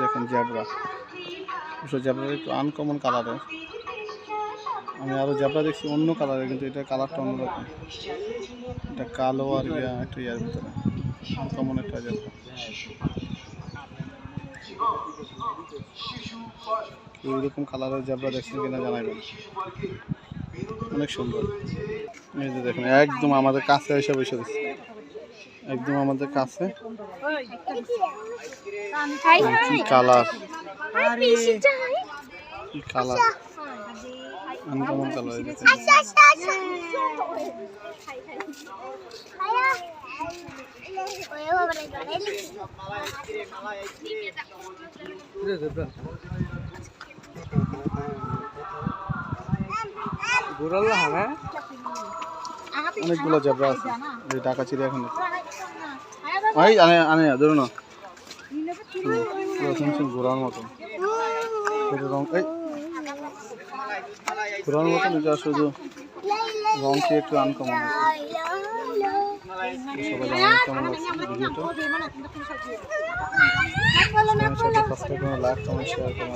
দেখেন জেব্রা, জেব্রার একটু আনকমন কালারের। আমি আরো জেব্রা দেখছি অন্য কালারের, কিন্তু এটা কালারটা অন্যরকম। এটা কালো আর একটা ইয়ার ভিতরে আনকমন একটা জেব্রা। এইরকম কালারের জেব্রা দেখছেন কিনা জানাবেন, অনেক সুন্দর। এই যে দেখেন একদম আমাদের কাছে এসে বসে দিচ্ছে, একদম আমাদের কাছে। কি কালার, কি কালার, আনকমন কালার। অনেকগুলো জেব্রা আছে ঢাকা চিড়িয়াখানা। আনে ধরুন না, ঘোরার মতন ঘোরার মতন। এটা শুধু রংটি একটু আনকমন। সবাই জানেন কেমন লাগছে ভিডিওটা। সাবস্ক্রাইব করুন, লাইক কমেন্ট শেয়ার করুন।